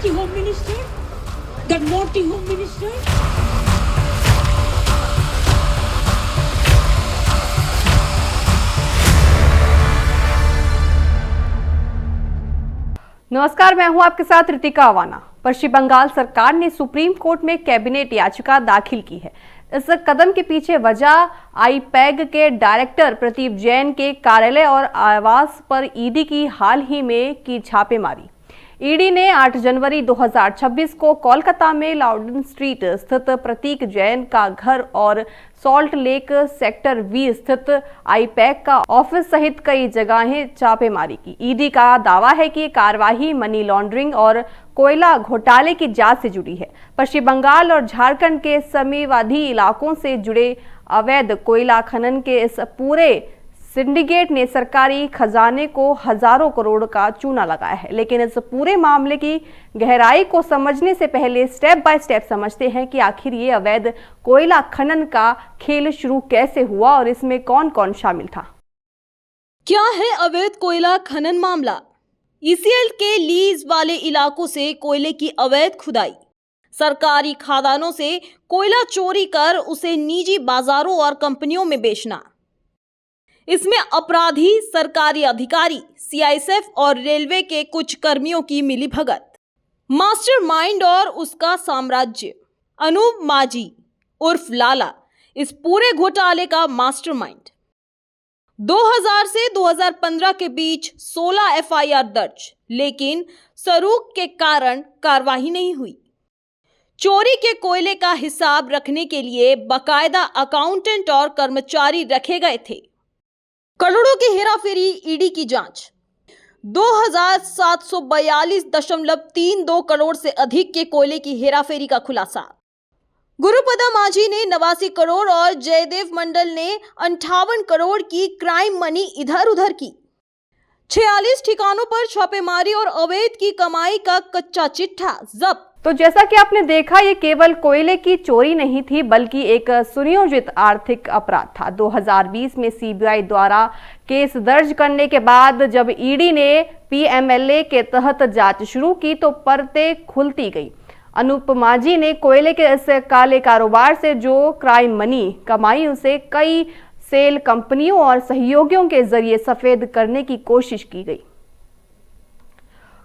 nasty home minister, the naughty home minister. नमस्कार, मैं हूं आपके साथ रितिका अवाना। पश्चिम बंगाल सरकार ने सुप्रीम कोर्ट में कैबिनेट याचिका दाखिल की है। इस कदम के पीछे वजह आईपैग के डायरेक्टर प्रदीप जैन के कार्यालय और आवास पर ईडी की हाल ही में की छापेमारी। ईडी ने 8 जनवरी 2026 को कोलकाता में लाउडन स्ट्रीट स्थित प्रतीक जैन का घर और सॉल्ट लेक सेक्टर V स्थित आईपैक का ऑफिस सहित कई जगहें छापेमारी की। ईडी का दावा है कि कार्यवाही मनी लॉन्ड्रिंग और कोयला घोटाले की जांच से जुड़ी है। पश्चिम बंगाल और झारखंड के सीमावर्ती इलाकों से जुड़े अवैध कोयला खनन के इस पूरे सिंडिकेट ने सरकारी खजाने को हजारों करोड़ का चूना लगाया है। लेकिन इस पूरे मामले की गहराई को समझने से पहले स्टेप बाय स्टेप समझते हैं कि आखिर ये अवैध कोयला खनन का खेल शुरू कैसे हुआ और इसमें कौन कौन शामिल था। क्या है अवैध कोयला खनन मामला? ईसीएल के लीज वाले इलाकों से कोयले की अवैध खुदाई, सरकारी खदानों से कोयला चोरी कर उसे निजी बाजारों और कंपनियों में बेचना। इसमें अपराधी सरकारी अधिकारी, सीआईएसएफ और रेलवे के कुछ कर्मियों की मिलीभगत। मास्टरमाइंड और उसका साम्राज्य। अनूप माझी उर्फ लाला इस पूरे घोटाले का मास्टरमाइंड। 2000 से 2015 के बीच 16 एफआईआर दर्ज, लेकिन सरूक के कारण कार्रवाई नहीं हुई। चोरी के कोयले का हिसाब रखने के लिए बाकायदा अकाउंटेंट और कर्मचारी रखे गए थे। करोड़ों की हेराफेरी ईडी की जांच। 2742.32 करोड़ से अधिक के कोयले की हेराफेरी का खुलासा। गुरुपदा माझी ने 89 करोड़ और जयदेव मंडल ने 58 करोड़ की क्राइम मनी इधर उधर की। 46 ठिकानों पर छापेमारी और अवैध की कमाई का कच्चा चिट्ठा जब्त। तो जैसा कि आपने देखा, ये केवल कोयले की चोरी नहीं थी बल्कि एक सुनियोजित आर्थिक अपराध था। 2020 में सीबीआई द्वारा केस दर्ज करने के बाद जब ईडी ने पीएमएलए के तहत जांच शुरू की तो परतें खुलती गई। अनूप माझी ने कोयले के इस काले कारोबार से जो क्राइम मनी कमाई उसे कई सेल कंपनियों और सहयोगियों के जरिए सफेद करने की कोशिश की गई।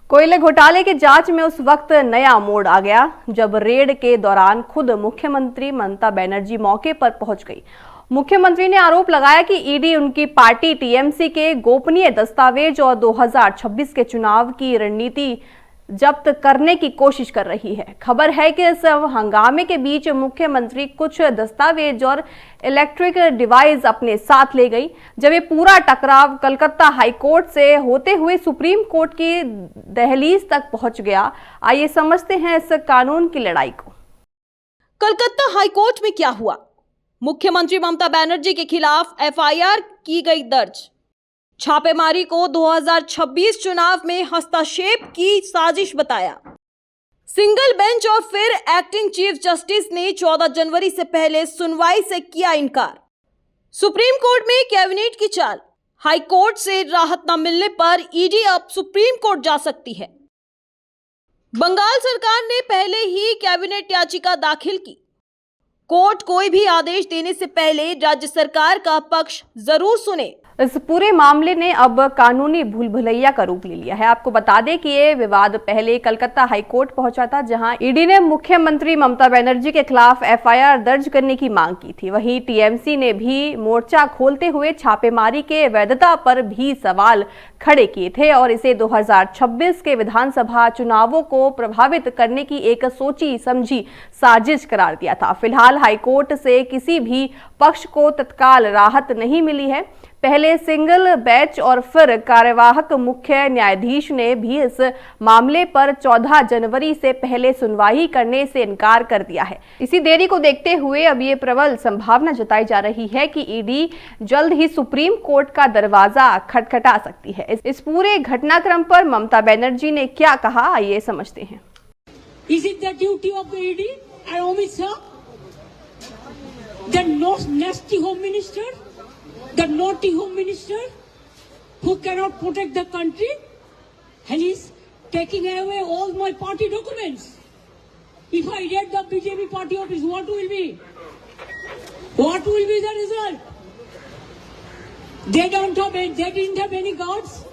कोयले घोटाले की जांच में उस वक्त नया मोड़ आ गया जब रेड के दौरान खुद मुख्यमंत्री ममता बनर्जी मौके पर पहुंच गई। मुख्यमंत्री ने आरोप लगाया कि ईडी उनकी पार्टी टीएमसी के गोपनीय दस्तावेज और 2026 के चुनाव की रणनीति जब्त करने की कोशिश कर रही है। खबर है कि इस हंगामे के बीच मुख्यमंत्री कुछ दस्तावेज और इलेक्ट्रिक डिवाइस अपने साथ ले गई। जब ये पूरा टकराव कलकत्ता हाईकोर्ट से होते हुए सुप्रीम कोर्ट की दहलीज तक पहुंच गया, आइए समझते हैं इस कानून की लड़ाई को। कलकत्ता हाईकोर्ट में क्या हुआ? मुख्यमंत्री ममता बनर्जी के खिलाफ एफआईआर की गई दर्ज। छापेमारी को 2026 चुनाव में हस्तक्षेप की साजिश बताया। सिंगल बेंच और फिर एक्टिंग चीफ जस्टिस ने 14 जनवरी से पहले सुनवाई से किया इनकार। सुप्रीम कोर्ट में कैबिनेट की चाल। हाई कोर्ट से राहत न मिलने पर ईडी अब सुप्रीम कोर्ट जा सकती है। बंगाल सरकार ने पहले ही कैबिनेट याचिका दाखिल की। कोर्ट कोई भी आदेश देने से पहले राज्य सरकार का पक्ष जरूर सुने। इस पूरे मामले ने अब कानूनी भूल भुलैया का रूप ले लिया है। आपको बता दें कि ये विवाद पहले कलकत्ता हाईकोर्ट पहुंचा था, जहां ईडी ने मुख्यमंत्री ममता बनर्जी के खिलाफ एफआईआर दर्ज करने की मांग की थी। वहीं टीएमसी ने भी मोर्चा खोलते हुए छापेमारी के वैधता पर भी सवाल खड़े किए थे और इसे 2026 के विधानसभा चुनावों को प्रभावित करने की एक सोची समझी साजिश करार दिया था। फिलहाल हाईकोर्ट से किसी भी पक्ष को तत्काल राहत नहीं मिली है। पहले सिंगल बेंच और फिर कार्यवाहक मुख्य न्यायाधीश ने भी इस मामले पर 14 जनवरी से पहले सुनवाई करने से इनकार कर दिया है। इसी देरी को देखते हुए अब ये प्रबल संभावना जताई जा रही है कि ईडी जल्द ही सुप्रीम कोर्ट का दरवाजा खटखटा सकती है। इस पूरे घटनाक्रम पर ममता बनर्जी ने क्या कहा, आइए समझते हैं। Is it the duty of the ED and Amit Shah, the nasty home minister, the naughty home minister, who cannot protect the country, and is taking away all my party documents. If I raid the BJP party office, what will be? What will be the result? They didn't have any guards.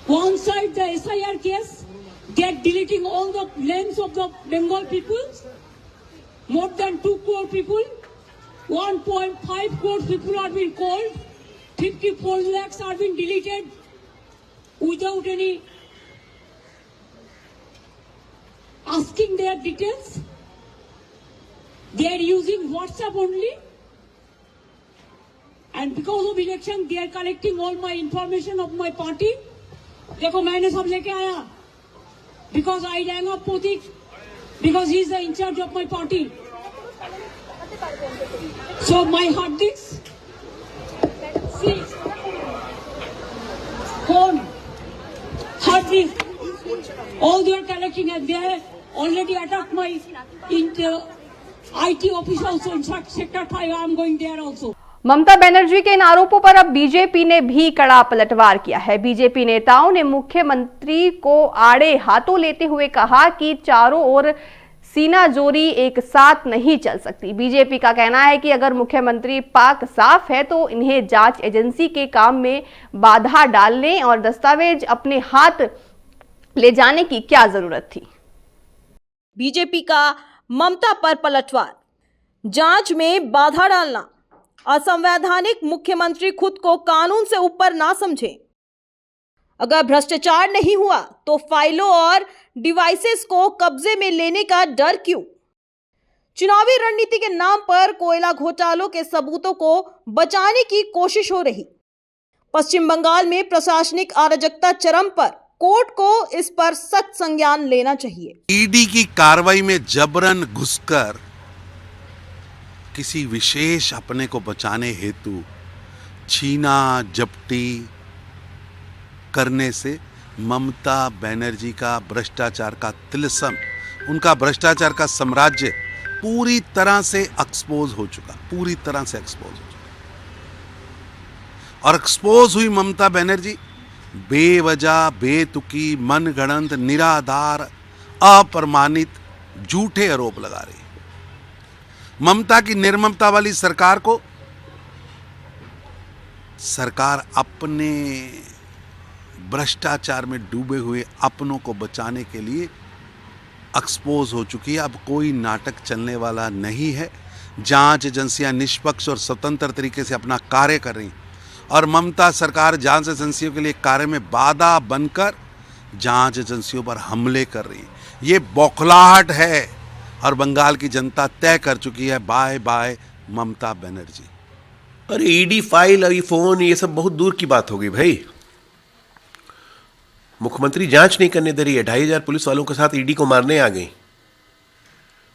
One side the SIR case, they are deleting all the names of the Bengal people. More than 2 crore people, 1.5 crore people are being called, 54 lakhs are being deleted without any asking their details. They are using WhatsApp only. And because of election, they are collecting all my information of my party. देखो मैंने सब लेके आया. Because I rang up Pratik, because he is the in charge of my party. So my hard disk, see, phone, hard disk, all they are collecting, and they have already attacked my IT office also. In fact, Sector 5, I am going there also. Mamata Banerjee के इन आरोपों पर अब BJP ने भी कड़ा पलटवार किया है। बीजेपी नेताओं ने मुख्यमंत्री को आड़े हाथों लेते हुए कहा कि चारों ओर सीना जोरी एक साथ नहीं चल सकती। बीजेपी का कहना है कि अगर मुख्यमंत्री पाक साफ है तो इन्हें जांच एजेंसी के काम में बाधा डालने और दस्तावेज अपने हाथ ले जाने की क्या जरूरत थी। बीजेपी का ममता पर पलटवार, जांच में बाधा डालना, असंवैधानिक मुख्यमंत्री खुद को कानून से ऊपर ना समझे। अगर भ्रष्टाचार नहीं हुआ तो फाइलों और डिवाइसेस को कब्जे में लेने का डर क्यों? चुनावी रणनीति के नाम पर कोयला घोटालों के सबूतों को बचाने की कोशिश हो रही। पश्चिम बंगाल में प्रशासनिक अराजकता चरम पर, कोर्ट को इस पर सख्त संज्ञान लेना चाहिए। ईडी की कार्रवाई में जबरन घुसकर किसी विशेष अपने को बचाने हेतु छीना झपटी करने से ममता बनर्जी का भ्रष्टाचार का तिलिस्म, उनका भ्रष्टाचार का साम्राज्य पूरी तरह से एक्सपोज हो चुका, पूरी तरह से एक्सपोज हो चुका। और एक्सपोज हुई ममता बनर्जी बेवजह, बेतुकी, मनगढ़ंत, निराधार, अप्रमाणित झूठे आरोप लगा रही है। ममता की निर्ममता वाली सरकार को सरकार अपने भ्रष्टाचार में डूबे हुए अपनों को बचाने के लिए एक्सपोज हो चुकी है। अब कोई नाटक चलने वाला नहीं है। जांच एजेंसियां निष्पक्ष और स्वतंत्र तरीके से अपना कार्य कर रही और ममता सरकार जांच एजेंसियों के लिए कार्य में बाधा बनकर जांच एजेंसियों पर हमले कर रही है। ये बौखलाहट है और बंगाल की जनता तय कर चुकी है बाय बाय ममता बनर्जी। अरे ईडी फाइल और ये फोन, ये सब बहुत दूर की बात होगी भाई। मुख्यमंत्री जांच नहीं करने दे रही है, 2500 पुलिस वालों के साथ ईडी को मारने आ गई।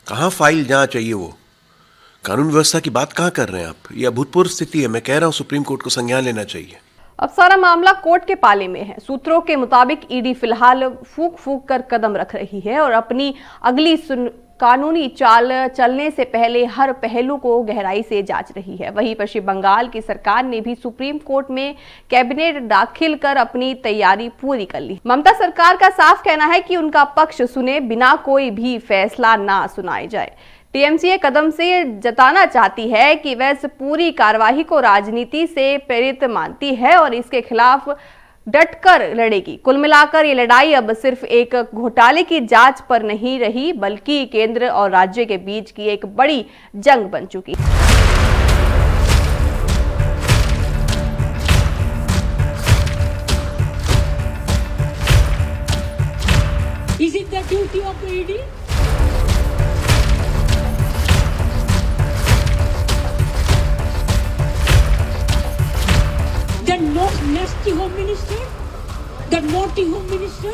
कहाँ फाइल जांच चाहिए? वो कानून व्यवस्था की बात कहाँ कर रहे हैं आप? ये अभूतपूर्व स्थिति है। मैं कह रहा हूँ सुप्रीम कोर्ट को संज्ञान लेना चाहिए। अब सारा मामला कोर्ट के पाले में है। सूत्रों के मुताबिक ईडी फिलहाल फूंक फूंक कर कदम रख रही है और अपनी अगली कानूनी चाल चलने से पहले हर पहलू को गहराई से जांच रही है। वहीं पश्चिम बंगाल की सरकार ने भी सुप्रीम कोर्ट में कैबिनेट दाखिल कर अपनी तैयारी पूरी कर ली। ममता सरकार का साफ कहना है कि उनका पक्ष सुने बिना कोई भी फैसला ना सुनाए जाए। टीएमसी कदम से जताना चाहती है कि वह इस पूरी कार्यवाही को राजनीति से प्रेरित मानती है और इसके खिलाफ डटकर लड़ेगी। कुल मिलाकर ये लड़ाई अब सिर्फ एक घोटाले की जांच पर नहीं रही, बल्कि केंद्र और राज्य के बीच की एक बड़ी जंग बन चुकी है। Is it the duty of the ED? The nasty Home Minister, the naughty Home Minister,